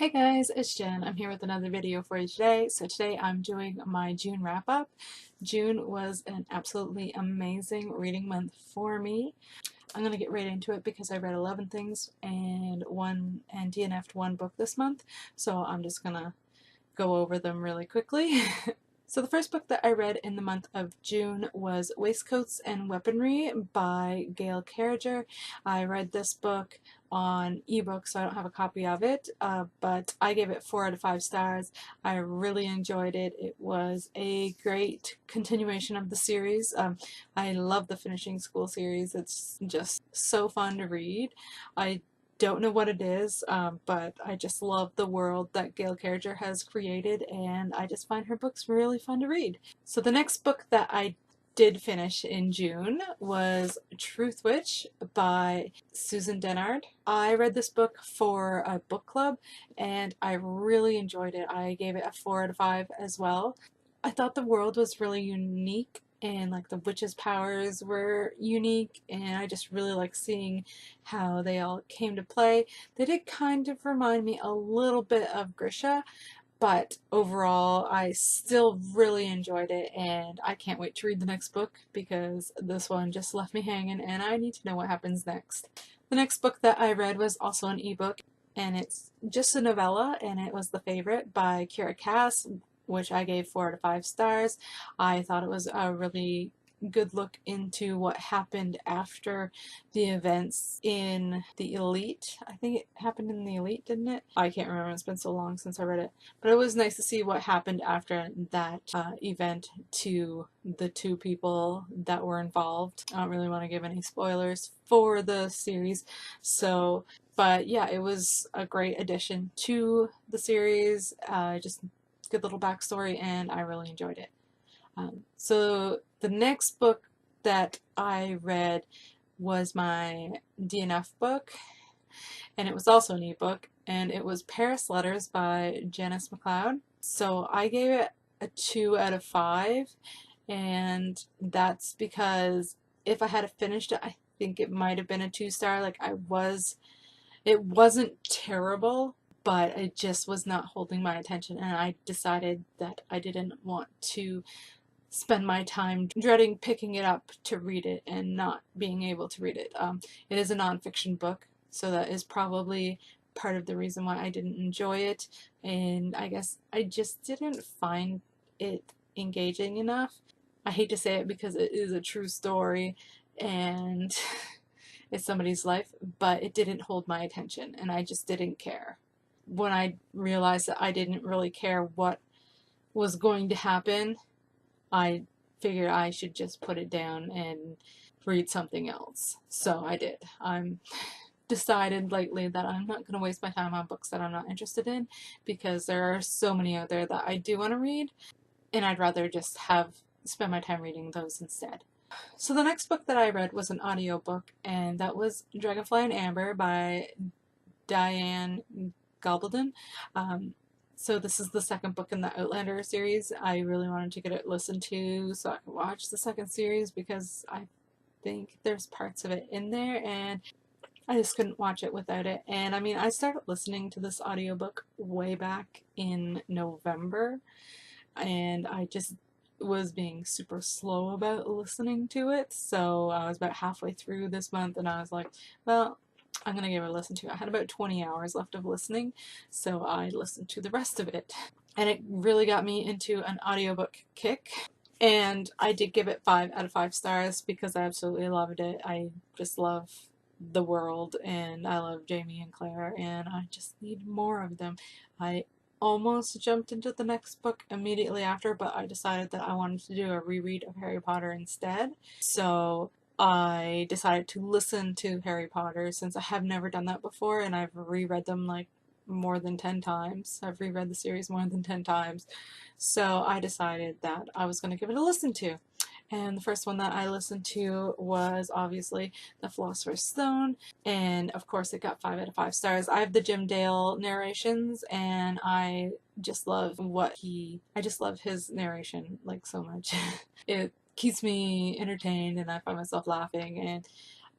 Hey guys, it's Jen. I'm here with another video for you today. So today I'm doing my June wrap up. June was an absolutely amazing reading month for me. I'm going to get right into it because I read 11 things and DNF'd one book this month. So I'm just going to go over them really quickly. So the first book that I read in the month of June was Waistcoats and Weaponry by Gail Carriger. I read this book on ebook, so I don't have a copy of it, but I gave it 4 out of 5 stars. I really enjoyed it. It was a great continuation of the series. I love the Finishing School series. It's just so fun to read. I don't know what it is, but I just love the world that Gail Carriger has created, and I just find her books really fun to read. So the next book that I did finish in June was Truth Witch by Susan Dennard. I read this book for a book club, and I really enjoyed it. I gave it a 4 out of 5 as well. I thought the world was really unique and like the witches' powers were unique, and I just really like seeing how they all came to play. They did kind of remind me a little bit of Grisha, but overall I still really enjoyed it, and I can't wait to read the next book because this one just left me hanging and I need to know what happens next. The next book that I read was also an ebook, and it's just a novella, and it was The Favorite by Kira Cass, which I gave 4 out of 5 stars. I thought it was a really good look into what happened after the events in the Elite. I think it happened in the Elite, didn't it? I can't remember. It's been so long since I read it. But it was nice to see what happened after that event to the two people that were involved. I don't really want to give any spoilers for the series. But yeah, it was a great addition to the series. Just good little backstory, and I really enjoyed it. So the next book that I read was my DNF book, and it was also an ebook, and it was Paris Letters by Janice McLeod. So I gave it a 2 out of 5, and that's because if I had finished it, I think it might have been a 2-star. It wasn't terrible, but it just was not holding my attention, and I decided that I didn't want to spend my time dreading picking it up to read it and not being able to read it. It is a nonfiction book, so that is probably part of the reason why I didn't enjoy it, and I guess I just didn't find it engaging enough. I hate to say it because it is a true story and it's somebody's life, but it didn't hold my attention, and I just didn't care. When I realized that I didn't really care what was going to happen, I figured I should just put it down and read something else. So I did. I'm decided lately that I'm not going to waste my time on books that I'm not interested in, because there are so many out there that I do want to read, and I'd rather just spend my time reading those instead. So the next book that I read was an audiobook, and that was Dragonfly and Amber by Diane Gabaldon. So this is the second book in the Outlander series. I really wanted to get it listened to so I could watch the second series, because I think there's parts of it in there and I just couldn't watch it without it. And I mean, I started listening to this audiobook way back in November, and I just was being super slow about listening to it. So I was about halfway through this month and I was like, well, I'm going to give it a listen to. I had about 20 hours left of listening, so I listened to the rest of it. And it really got me into an audiobook kick. And I did give it 5 out of 5 stars because I absolutely loved it. I just love the world, and I love Jamie and Claire, and I just need more of them. I almost jumped into the next book immediately after, but I decided that I wanted to do a reread of Harry Potter instead. So I decided to listen to Harry Potter, since I have never done that before, and I've reread them like more than 10 times. I've reread the series more than 10 times. So I decided that I was going to give it a listen to. And the first one that I listened to was obviously The Philosopher's Stone, and of course it got 5 out of 5 stars. I have the Jim Dale narrations, and I just love his narration like so much. It keeps me entertained and I find myself laughing, and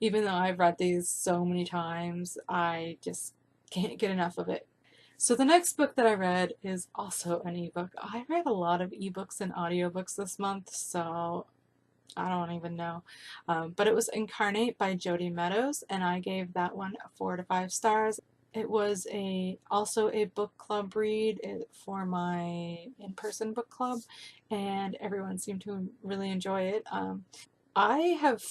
even though I've read these so many times, I just can't get enough of it. So the next book that I read is also an ebook. I read a lot of ebooks and audiobooks this month, so I don't even know. But it was Incarnate by Jodi Meadows, and I gave that one 4 to 5 stars. It was also a book club read for my in-person book club, and everyone seemed to really enjoy it. I have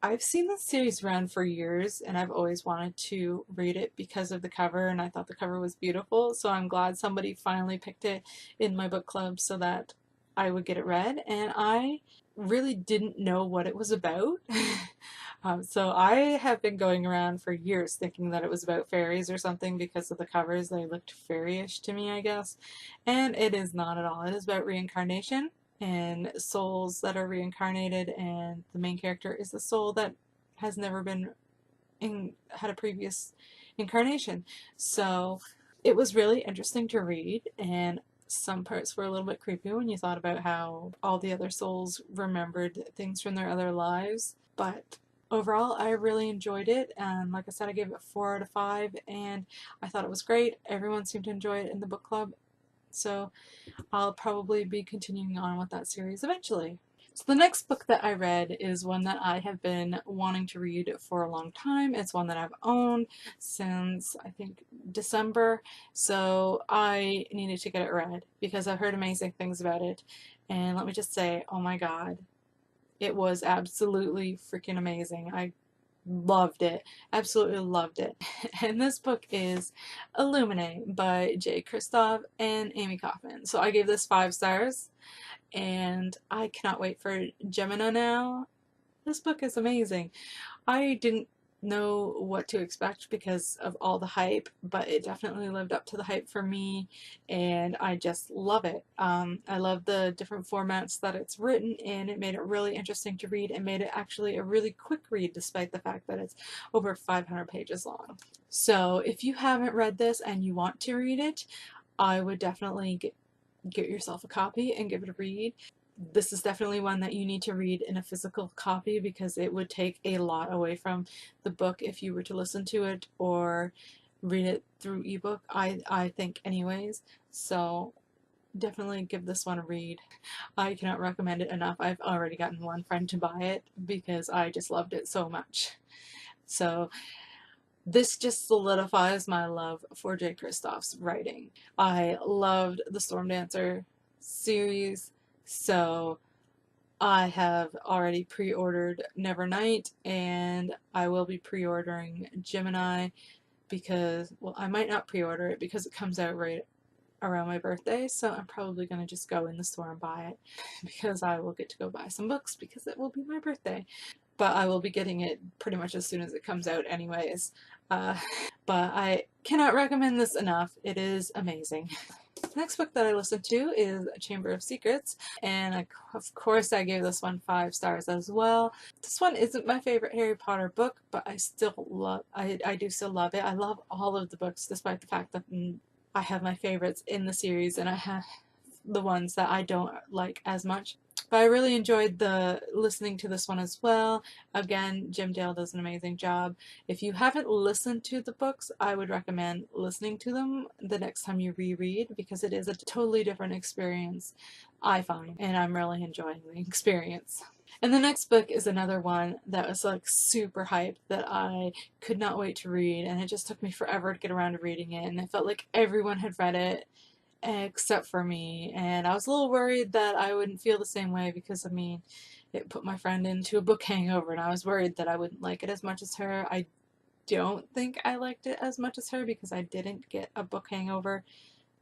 I've seen this series around for years, and I've always wanted to read it because of the cover, and I thought the cover was beautiful, so I'm glad somebody finally picked it in my book club so that I would get it read, and I really didn't know what it was about. So I have been going around for years thinking that it was about fairies or something because of the covers. They looked fairy-ish to me, I guess, and it is not at all. It is about reincarnation and souls that are reincarnated, and the main character is the soul that has never been had a previous incarnation. So it was really interesting to read, and some parts were a little bit creepy when you thought about how all the other souls remembered things from their other lives. But overall, I really enjoyed it, and like I said, I gave it 4 out of 5, and I thought it was great. Everyone seemed to enjoy it in the book club, so I'll probably be continuing on with that series eventually. So the next book that I read is one that I have been wanting to read for a long time. It's one that I've owned since I think December, so I needed to get it read because I've heard amazing things about it. And let me just say, oh my god, it was absolutely freaking amazing. I loved it. Absolutely loved it. And this book is Illuminate by Jay Kristoff and Amy Kaufman. So I gave this 5 stars, and I cannot wait for Gemina now. This book is amazing. I didn't know what to expect because of all the hype, but it definitely lived up to the hype for me, and I just love it. I love the different formats that it's written in. It made it really interesting to read and made it actually a really quick read despite the fact that it's over 500 pages long. So if you haven't read this and you want to read it, I would definitely get yourself a copy and give it a read. This is definitely one that you need to read in a physical copy because it would take a lot away from the book if you were to listen to it or read it through ebook, I think anyways. So definitely give this one a read. I cannot recommend it enough. I've already gotten one friend to buy it because I just loved it so much. So this just solidifies my love for Jay Kristoff's writing. I loved the Storm Dancer series, so I have already pre-ordered Nevernight, and I will be pre-ordering Gemini because, well, I might not pre-order it because it comes out right around my birthday, so I'm probably going to just go in the store and buy it because I will get to go buy some books because it will be my birthday. But I will be getting it pretty much as soon as it comes out anyways. Uh, but I cannot recommend this enough. It is amazing. The next book that I listened to is Chamber of Secrets, and of course I gave this one 5 stars as well. This one isn't my favorite Harry Potter book, but I do still love it. I love all of the books despite the fact that I have my favorites in the series and I have the ones that I don't like as much. But I really enjoyed listening to this one as well. Again, Jim Dale does an amazing job. If you haven't listened to the books, I would recommend listening to them the next time you reread because it is a totally different experience, I find, and I'm really enjoying the experience. And the next book is another one that was like super hyped that I could not wait to read, and it just took me forever to get around to reading it, and it felt like everyone had read it except for me, and I was a little worried that I wouldn't feel the same way because, I mean, it put my friend into a book hangover, and I was worried that I wouldn't like it as much as her. I don't think I liked it as much as her because I didn't get a book hangover,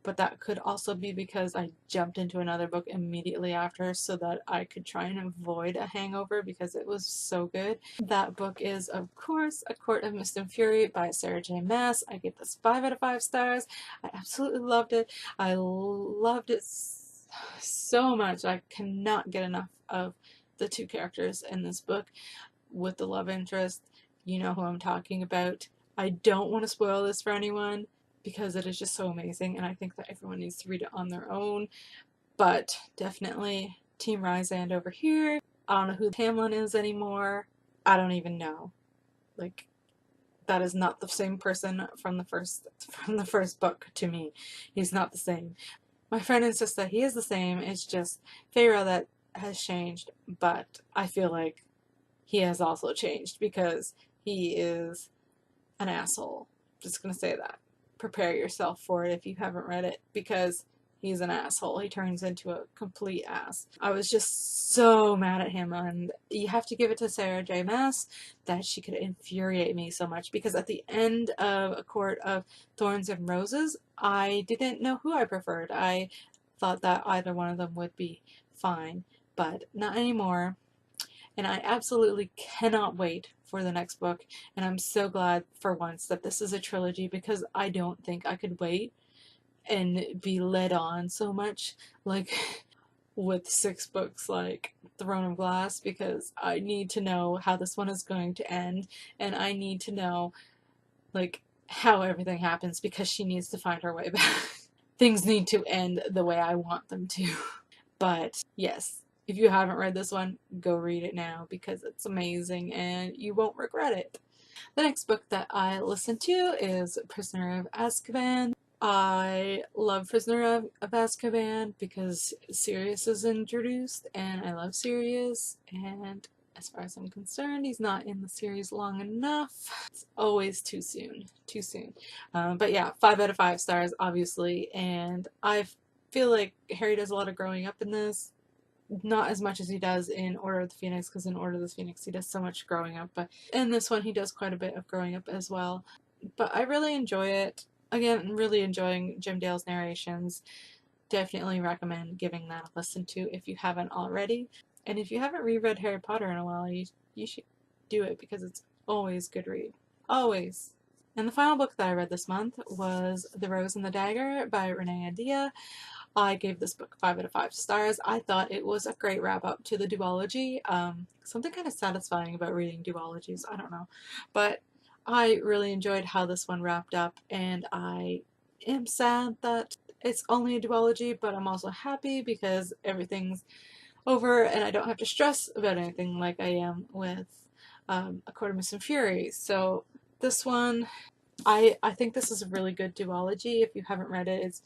but that could also be because I jumped into another book immediately after so that I could try and avoid a hangover because it was so good. That book is, of course, A Court of Mist and Fury by Sarah J. Maas. I gave this 5 out of 5 stars. I absolutely loved it. I loved it so much. I cannot get enough of the 2 characters in this book with the love interest. You know who I'm talking about. I don't want to spoil this for anyone because it is just so amazing, and I think that everyone needs to read it on their own. But definitely Team Rysand over here. I don't know who Tamlin is anymore. I don't even know. Like, that is not the same person from the first book to me. He's not the same. My friend insists that he is the same. It's just Feyre that has changed, but I feel like he has also changed because he is an asshole. Just gonna say that. Prepare yourself for it if you haven't read it, because he's an asshole. He turns into a complete ass. I was just so mad at him, and you have to give it to Sarah J. Maas that she could infuriate me so much, because at the end of A Court of Thorns and Roses, I didn't know who I preferred. I thought that either one of them would be fine, but not anymore. And I absolutely cannot wait for the next book, and I'm so glad for once that this is a trilogy, because I don't think I could wait and be led on so much like with 6 books like Throne of Glass, because I need to know how this one is going to end, and I need to know like how everything happens, because she needs to find her way back. Things need to end the way I want them to. But yes, if you haven't read this one, go read it now, because it's amazing and you won't regret it. The next book that I listened to is Prisoner of Azkaban. I love Prisoner of Azkaban because Sirius is introduced, and I love Sirius, and as far as I'm concerned, he's not in the series long enough. It's always too soon. Too soon. But yeah, 5 out of 5 stars, obviously, and I feel like Harry does a lot of growing up in this. Not as much as he does in Order of the Phoenix, because in Order of the Phoenix he does so much growing up, but in this one he does quite a bit of growing up as well. But I really enjoy it. Again, I'm really enjoying Jim Dale's narrations. Definitely recommend giving that a listen to if you haven't already. And if you haven't reread Harry Potter in a while, you should do it, because it's always good read. Always. And the final book that I read this month was The Rose and the Dagger by Renee Adia. I gave this book 5 out of 5 stars. I thought it was a great wrap-up to the duology. Something kind of satisfying about reading duologies, I don't know. But I really enjoyed how this one wrapped up, and I am sad that it's only a duology, but I'm also happy because everything's over and I don't have to stress about anything like I am with A Court of Mist and Fury. So this one, I think this is a really good duology. If you haven't read it,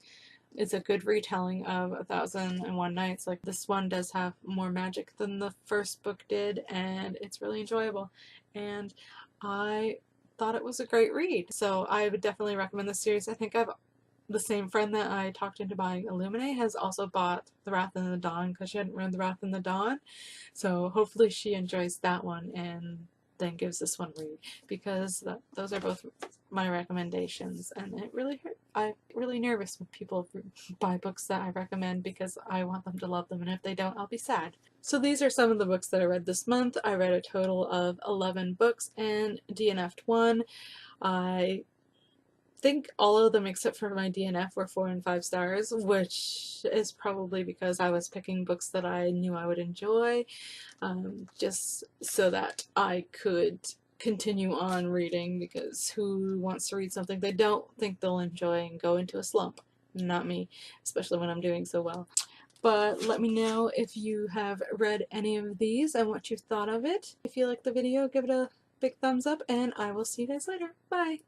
it's a good retelling of 1001 Nights. Like, this one does have more magic than the first book did, and it's really enjoyable. And I thought it was a great read. So I would definitely recommend this series. I think the same friend that I talked into buying Illuminae has also bought The Wrath in the Dawn, because she hadn't read The Wrath in the Dawn. So hopefully she enjoys that one and then gives this one a read, because those are both my recommendations, and it really hurt. I'm really nervous when people buy books that I recommend, because I want them to love them, and if they don't, I'll be sad. So these are some of the books that I read this month. I read a total of 11 books and DNF'd 1. I think all of them except for my DNF were 4 and 5 stars, which is probably because I was picking books that I knew I would enjoy, just so that I could continue on reading, because who wants to read something they don't think they'll enjoy and go into a slump? Not me, especially when I'm doing so well. But let me know if you have read any of these and what you thought of it. If you liked the video, give it a big thumbs up, and I will see you guys later. Bye!